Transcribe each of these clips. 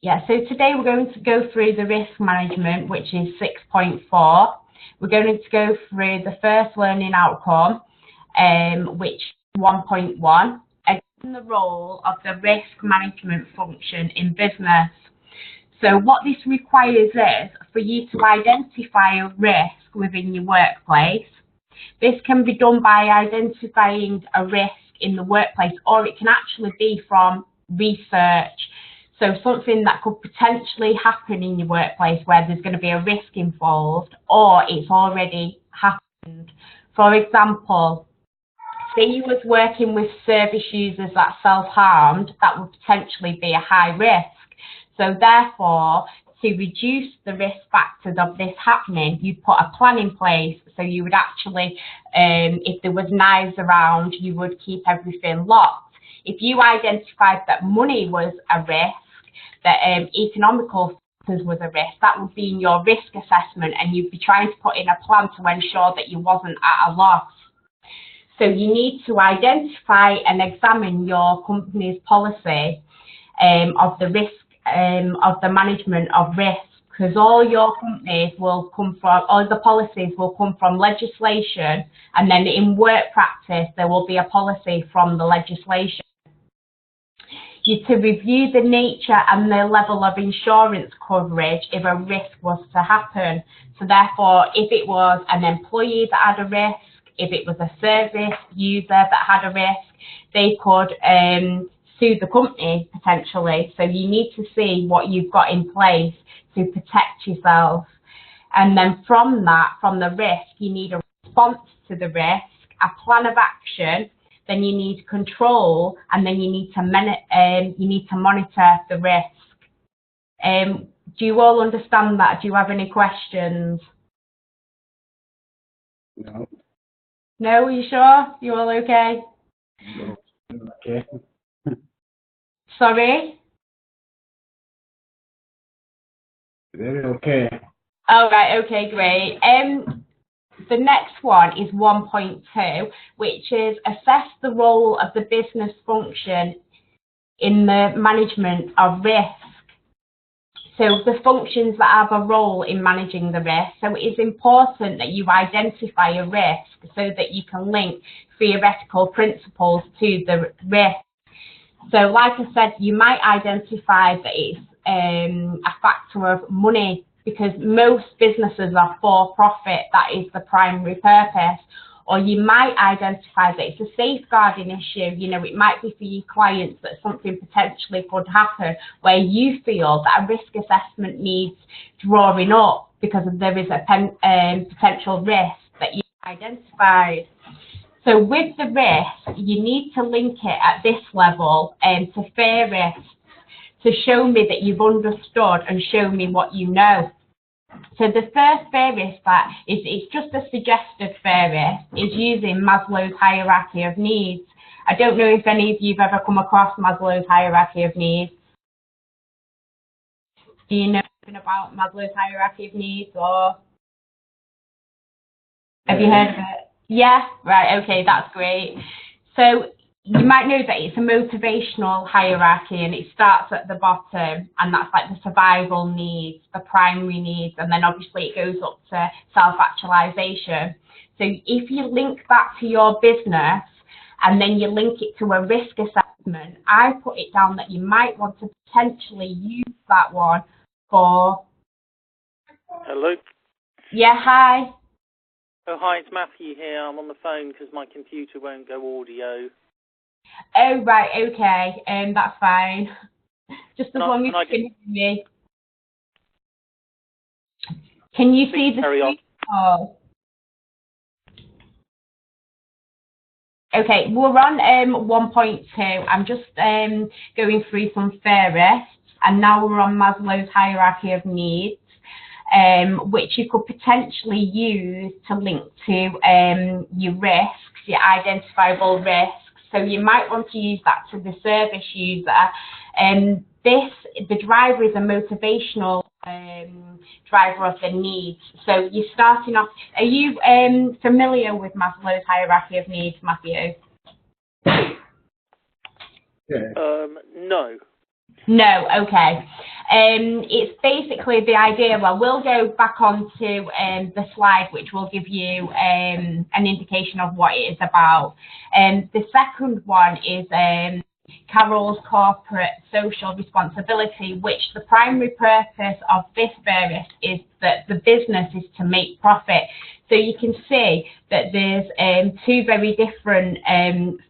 Yeah, so today we're going to go through the risk management, which is 6.4. We're going to go through the first learning outcome, which is 1.1, again, the role of the risk management function in business. So what this requires is for you to identify a risk within your workplace. This can be done by identifying a risk in the workplace, or it can actually be from research. So something that could potentially happen in your workplace where there's going to be a risk involved, or it's already happened. For example, say you was working with service users that self-harmed, that would potentially be a high risk. So therefore, to reduce the risk factors of this happening, you'd put a plan in place. So you would actually, if there was knives around, you would keep everything locked. If you identified that money was a risk, that economical factors was a risk, that would be in your risk assessment, and you'd be trying to put in a plan to ensure that you wasn't at a loss. So you need to identify and examine your company's policy of the risk, of the management of risk, because all your companies will come from, all the policies will come from legislation, and then in work practice there will be a policy from the legislation. You to review the nature and the level of insurance coverage if a risk was to happen. So therefore, if it was an employee that had a risk, if it was a service user that had a risk, they could sue the company potentially. So you need to see what you've got in place to protect yourself. And then from that, from the risk, you need a response to the risk, a plan of action, then you need control, and then you need to monitor the risk. Do you all understand that? Do you have any questions? No. No, are you sure? You all okay? No. Okay. Sorry? Very okay. All right, okay, great. The next one is 1.2, which is assess the role of the business function in the management of risk. So the functions that have a role in managing the risk. So it is important that you identify a risk so that you can link theoretical principles to the risk. So like I said, you might identify that it's a factor of money, because most businesses are for profit, that is the primary purpose. Or you might identify that it's a safeguarding issue. You know, it might be for your clients that something potentially could happen where you feel that a risk assessment needs drawing up because there is a potential risk that you identified. So with the risk, you need to link it at this level to fair risks, to show me that you've understood and show me what you know. So the first fair risk that is, it's just a suggested fair risk, is using Maslow's hierarchy of needs. I don't know if any of you have ever come across Maslow's hierarchy of needs. Do you know anything about Maslow's hierarchy of needs, or have you heard of it? Yeah, right, okay, that's great. So you might know that it's a motivational hierarchy, and it starts at the bottom, and that's like the survival needs, the primary needs, and then obviously it goes up to self-actualization. So if you link that to your business and then you link it to a risk assessment, I put it down that you might want to potentially use that one for... Hello? Yeah, hi. Oh, hi, it's Matthew here. I'm on the phone because my computer won't go audio. Oh, right, okay, that's fine. Just as long as you can hear me. Can you see the screen? Oh. Okay, we're on 1.2. I'm just going through some fair risks, and now we're on Maslow's hierarchy of needs, which you could potentially use to link to your risks, your identifiable risks. So you might want to use that to the service user. The driver is a motivational driver of the needs. So you're starting off. Are you familiar with Maslow's hierarchy of needs, Matthew? Yeah. No. No, okay. It's basically the idea, well, we'll go back onto the slide which will give you an indication of what it is about. The second one is Carol's corporate social responsibility, which the primary purpose of this service is that the business is to make profit. So you can see that there's two very different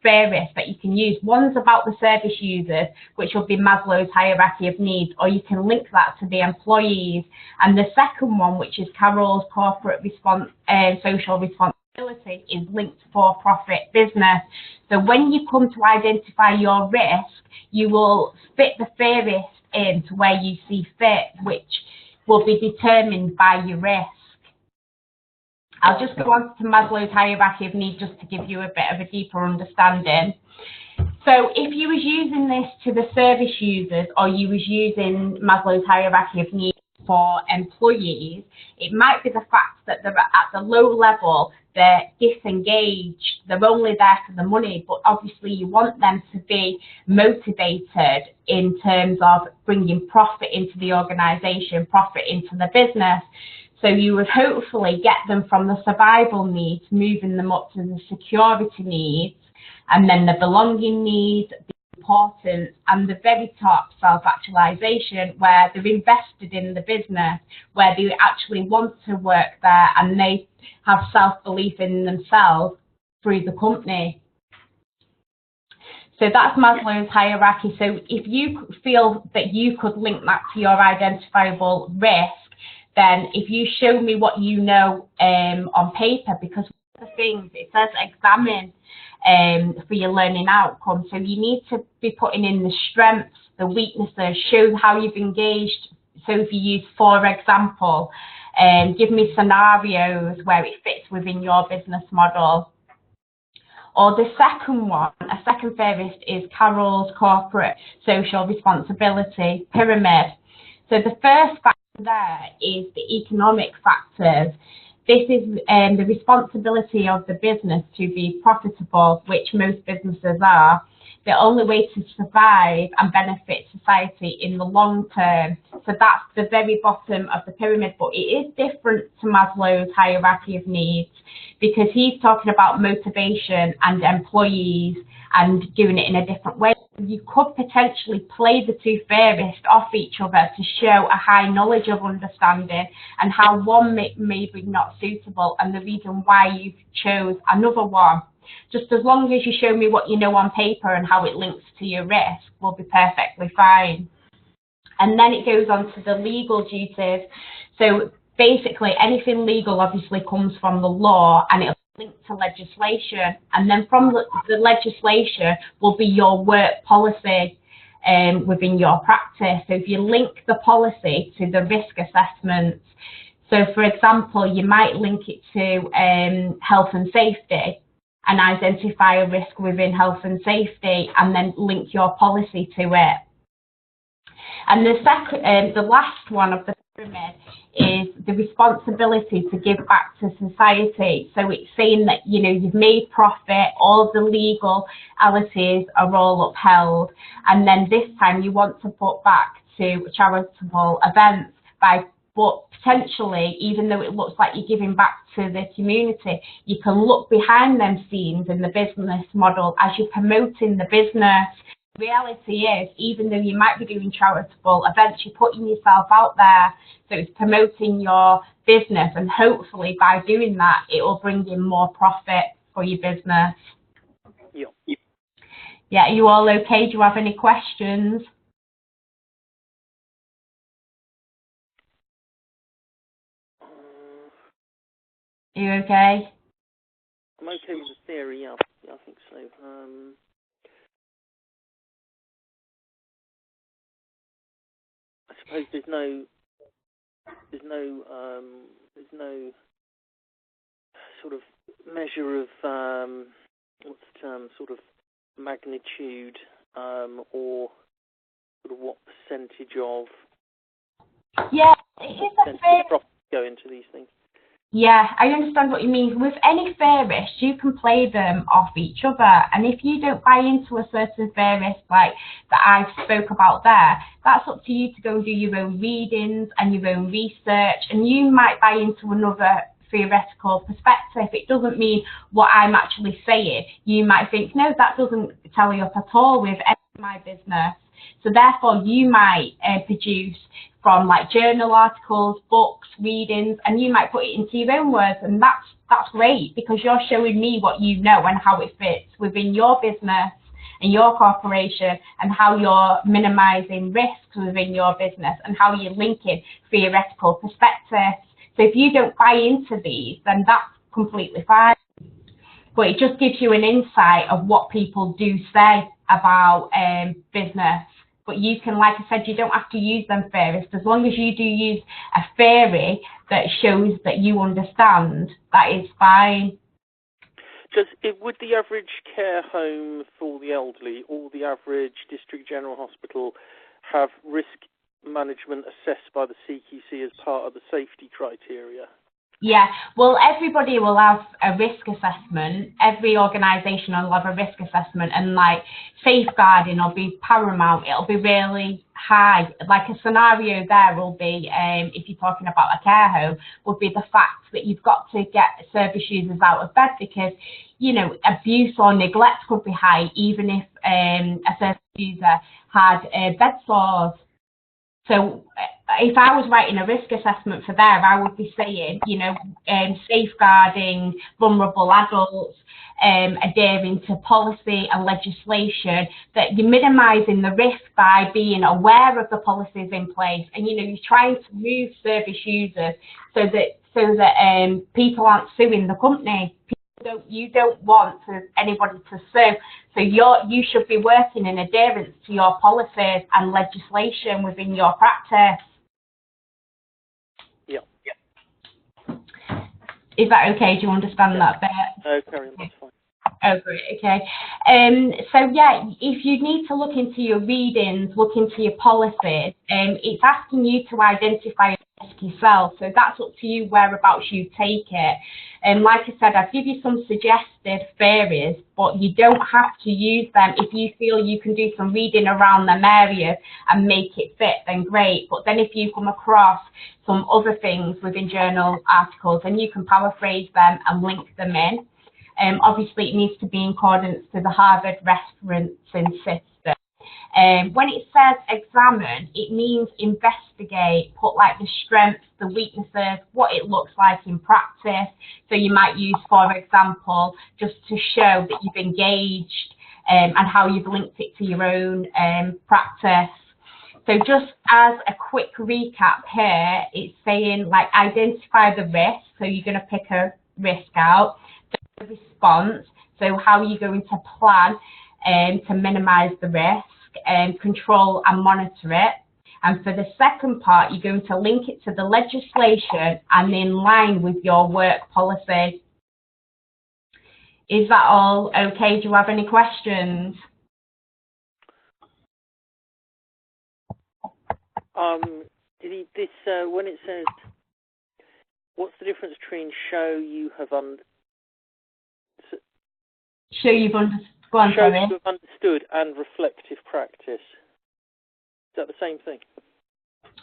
theories that you can use. One's about the service users, which will be Maslow's hierarchy of needs, or you can link that to the employees. And the second one, which is Carol's corporate social responsibility, is linked to for-profit business. So when you come to identify your risk, you will fit the theorist into where you see fit, which will be determined by your risk. I'll just go on to Maslow's hierarchy of needs just to give you a bit of a deeper understanding. So if you was using this to the service users, or you was using Maslow's hierarchy of needs for employees, it might be the fact that they're at the low level, they're disengaged, they're only there for the money, but obviously you want them to be motivated in terms of bringing profit into the organisation, profit into the business. So you would hopefully get them from the survival needs, moving them up to the security needs, and then the belonging needs, the importance, and the very top, self-actualization, where they're invested in the business, where they actually want to work there and they have self-belief in themselves through the company. So that's Maslow's hierarchy. So if you feel that you could link that to your identifiable risk, then if you show me what you know on paper, because one of the things, it says examine for your learning outcome. So you need to be putting in the strengths, the weaknesses, show how you've engaged. So if you use, for example, give me scenarios where it fits within your business model. Or the second one, a second theorist, is Carol's corporate social responsibility pyramid. So the first factor there is the economic factors. This is the responsibility of the business to be profitable, which most businesses are. The only way to survive and benefit society in the long term. So that's the very bottom of the pyramid, but it is different to Maslow's hierarchy of needs, because he's talking about motivation and employees and doing it in a different way. You could potentially play the two theorists off each other to show a high knowledge of understanding and how one may be not suitable and the reason why you chose another one. Just as long as you show me what you know on paper and how it links to your risk, will be perfectly fine. And then it goes on to the legal duties. So basically anything legal obviously comes from the law, and it'll link to legislation, and then from the legislation will be your work policy within your practice. So if you link the policy to the risk assessments, so for example, you might link it to health and safety and identify a risk within health and safety and then link your policy to it. And the last one of the pyramid is the responsibility to give back to society. So it's saying that, you know, you've made profit, all the legalities are all upheld, and then this time you want to put back to charitable events but potentially, even though it looks like you're giving back to the community, you can look behind them scenes in the business model as you're promoting the business. The reality is, even though you might be doing charitable events, you're putting yourself out there, so it's promoting your business, and hopefully by doing that, it will bring in more profit for your business. Yeah. Yeah, are you all okay? Do you have any questions? Are you okay? I'm okay with the theory, yeah, I think so. I suppose there's no sort of measure of what's the term, sort of magnitude, or sort of what percentage of Yeah, it is a fair. profit go into these things. Yeah, I understand what you mean. With any theorist, you can play them off each other. And if you don't buy into a certain theorist like that I spoke about there, that's up to you to go and do your own readings and your own research. And you might buy into another theoretical perspective. It doesn't mean what I'm actually saying. You might think, no, that doesn't tally up at all with my business. So therefore, you might produce from like journal articles, books, readings, and you might put it into your own words, and that's great because you're showing me what you know and how it fits within your business and your corporation, and how you're minimizing risks within your business and how you're linking theoretical perspectives. So if you don't buy into these, then that's completely fine. But it just gives you an insight of what people do say about business. But you can, like I said, you don't have to use them theorists. As long as you do use a theory that shows that you understand, that is fine. Would the average care home for the elderly or the average district general hospital have risk management assessed by the CQC as part of the safety criteria? Yeah, well, everybody will have a risk assessment. Every organisation will have a risk assessment, and like safeguarding will be paramount. It'll be really high. Like a scenario there will be, if you're talking about a care home, would be the fact that you've got to get service users out of bed because, you know, abuse or neglect could be high, even if a service user had bed sores. So if I was writing a risk assessment for there, I would be saying, you know, safeguarding vulnerable adults, adhering to policy and legislation, that you're minimising the risk by being aware of the policies in place, and you know you're trying to move service users so that people aren't suing the company. You don't want anybody to sue, so you should be working in adherence to your policies and legislation within your practice. Yeah. Is that okay? Do you understand that bit? No, Karen, that's fine. Oh, great, okay. So yeah, if you need to look into your readings, look into your policies, it's asking you to identify a risk yourself. So that's up to you whereabouts you take it. And like I said, I'd give you some suggested theories, but you don't have to use them. If you feel you can do some reading around them areas and make it fit, then great. But then if you come across some other things within journal articles, then you can paraphrase them and link them in. Obviously, it needs to be in accordance to the Harvard referencing system. When it says examine, it means investigate, put like the strengths, the weaknesses, what it looks like in practice. So you might use, for example, just to show that you've engaged and how you've linked it to your own practice. So just as a quick recap here, it's saying like identify the risk. So you're going to pick a risk out. The response, so how are you going to plan to minimise the risk, control and monitor it. And for the second part, you're going to link it to the legislation and in line with your work policy. Is that all okay? Do you have any questions? When it says, what's the difference between show you have Show you've understood and reflective practice? Is that the same thing?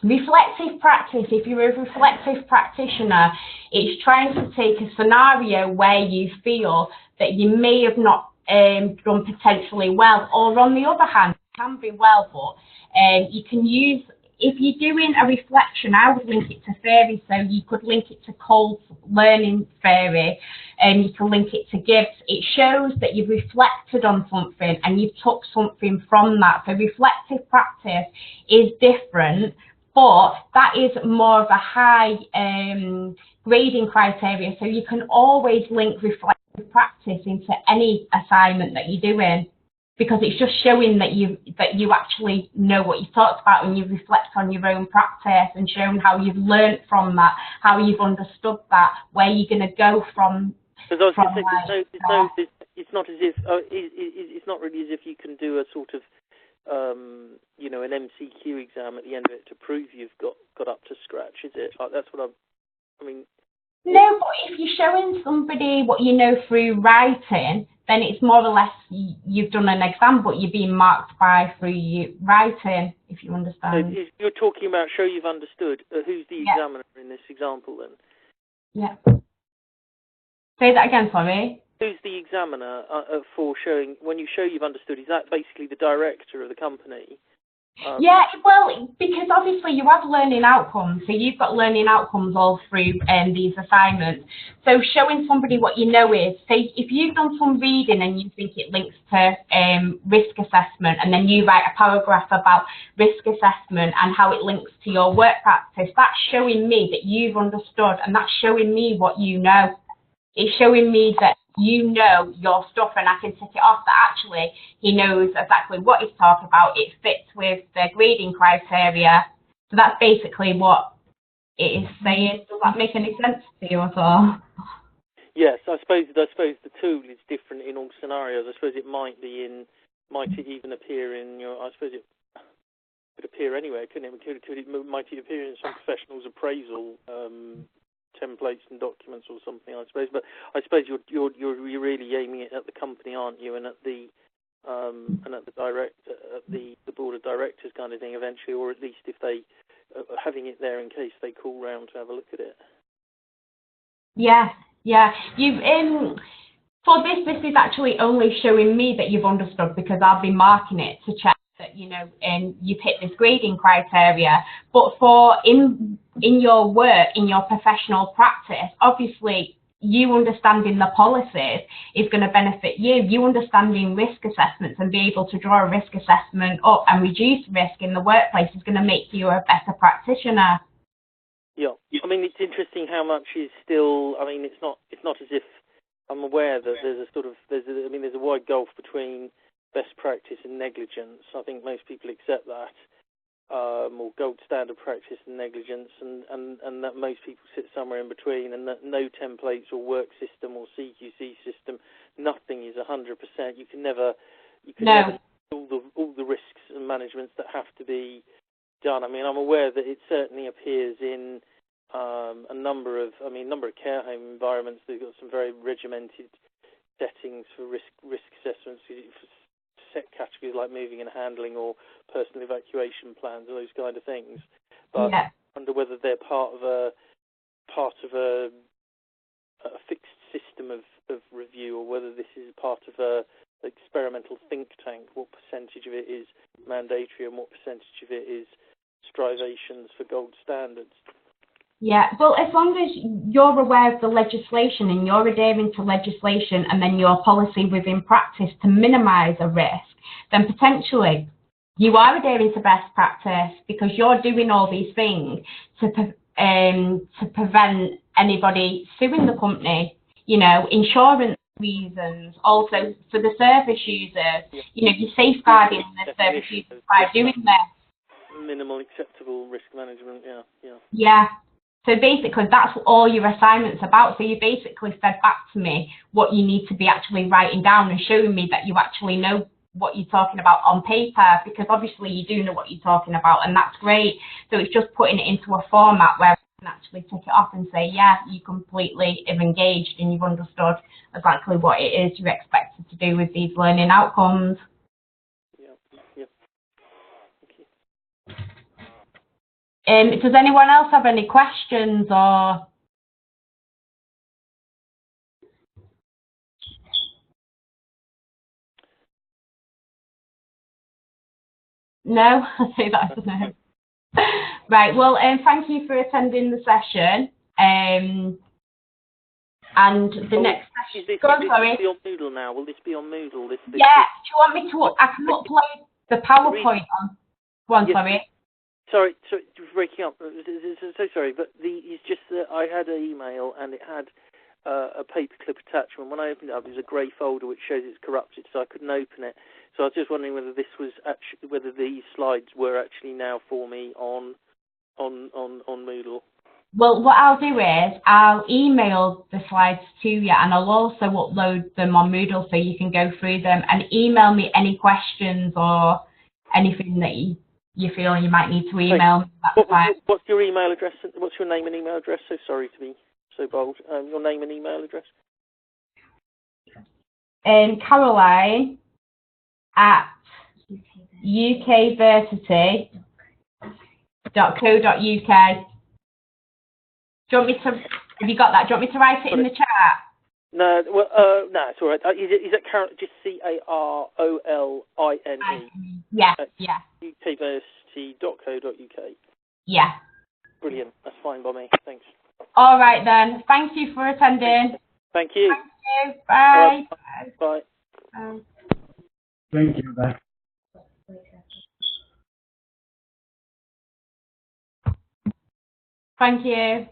Reflective practice, if you're a reflective practitioner, it's trying to take a scenario where you feel that you may have not done potentially well, or on the other hand, it can be well, but you can use, if you're doing a reflection, I would link it to theory, so you could link it to Cole's learning theory, and you can link it to Gibbs. It shows that you've reflected on something and you've took something from that. So reflective practice is different, but that is more of a high grading criteria, so you can always link reflective practice into any assignment that you're doing, because it's just showing that you actually know what you talked about and you reflect on your own practice and showing how you've learned from that, how you've understood that, where you're going to go from. Because it's not as if it's not really as if you can do a sort of an MCQ exam at the end of it to prove you've got up to scratch, is it? That's what I mean. No, but if you're showing somebody what you know through writing, then it's more or less you've done an exam, but you're being marked through your writing, if you understand. So you're talking about show you've understood. Who's the examiner in this example then? Yeah. Say that again, sorry. Who's the examiner for showing, when you show you've understood, is that basically the director of the company? Yeah, well, because obviously you have learning outcomes, so you've got learning outcomes all through these assignments. So showing somebody what you know is, say, if you've done some reading and you think it links to risk assessment, and then you write a paragraph about risk assessment and how it links to your work practice, that's showing me that you've understood, and that's showing me what you know. It's showing me that you know your stuff, and I can tick it off that actually he knows exactly what he's talking about. It fits with the grading criteria. So that's basically what it is saying. Does that make any sense to you at all? Yes, I suppose the tool is different in all scenarios. I suppose it might even appear in your. I suppose it could appear anywhere, couldn't it? Might it appear in some professional's appraisal templates and documents or something, I suppose. But I suppose you're really aiming it at the company, aren't you? And at the the board of directors kind of thing eventually, or at least if they having it there in case they call round to have a look at it. Yeah. You've for this is actually only showing me that you've understood, because I'll be marking it to check that you've hit this grading criteria. But for in your work, in your professional practice, obviously you understanding the policies is going to benefit you. You understanding risk assessments and be able to draw a risk assessment up and reduce risk in the workplace is going to make you a better practitioner. Yeah, I mean, it's interesting how much is still. I mean, it's not as if I'm aware that there's a wide gulf between best practice and negligence. I think most people accept that, or gold standard practice and negligence, and that most people sit somewhere in between, and that no templates or work system or CQC system, nothing is 100%. You can never all the risks and managements that have to be done. I mean, I'm aware that it certainly appears in a number of care home environments. They've got some very regimented settings for risk assessments for set categories like moving and handling or personal evacuation plans or those kind of things. But I wonder whether they're part of a fixed system of review, or whether this is part of a experimental think tank. What percentage of it is mandatory and what percentage of it is strivations for gold standards? Yeah, well, as long as you're aware of the legislation and you're adhering to legislation and then your policy within practice to minimise a risk, then potentially you are adhering to best practice, because you're doing all these things to prevent anybody suing the company, insurance reasons, also for the service users, you're safeguarding the service users by doing this. Minimal acceptable risk management, Yeah. So basically, that's all your assignment's about. So you basically fed back to me what you need to be actually writing down and showing me that you actually know what you're talking about on paper, because obviously you do know what you're talking about, and that's great. So it's just putting it into a format where you can actually tick it off and say, yeah, you completely have engaged and you've understood exactly what it is you're expected to do with these learning outcomes. Does anyone else have any questions or? No? I say that as a no. Right, well, thank you for attending the session. And the next session. Go on, sorry. Will this be on Moodle now? Will this be on Moodle? Yeah, do you want me to? I can upload the PowerPoint on. Go on, sorry. Sorry, breaking up. So sorry, but it's just that I had an email and it had a paperclip attachment. When I opened it up, there's a grey folder which shows it's corrupted, so I couldn't open it. So I was just wondering whether whether these slides were actually now for me on Moodle. Well, what I'll do is I'll email the slides to you, and I'll also upload them on Moodle so you can go through them, and email me any questions or anything that you feel you might need to email me. What's your email address? What's your name and email address? So sorry to be so bold. Your name and email address? Caroline at ukversity.co.uk. Do you want me to, have you got that? Do you want me to write it in the chat? No, well, no, it's all right. Is it Carol, just CAROLINE? Yeah, yeah. ukversity.co.uk. Yeah. Brilliant. That's fine by me. Thanks. All right then. Thank you for attending. Thank you. Thank you. Bye. Bye. Bye. Thank you. Bye. Thank you.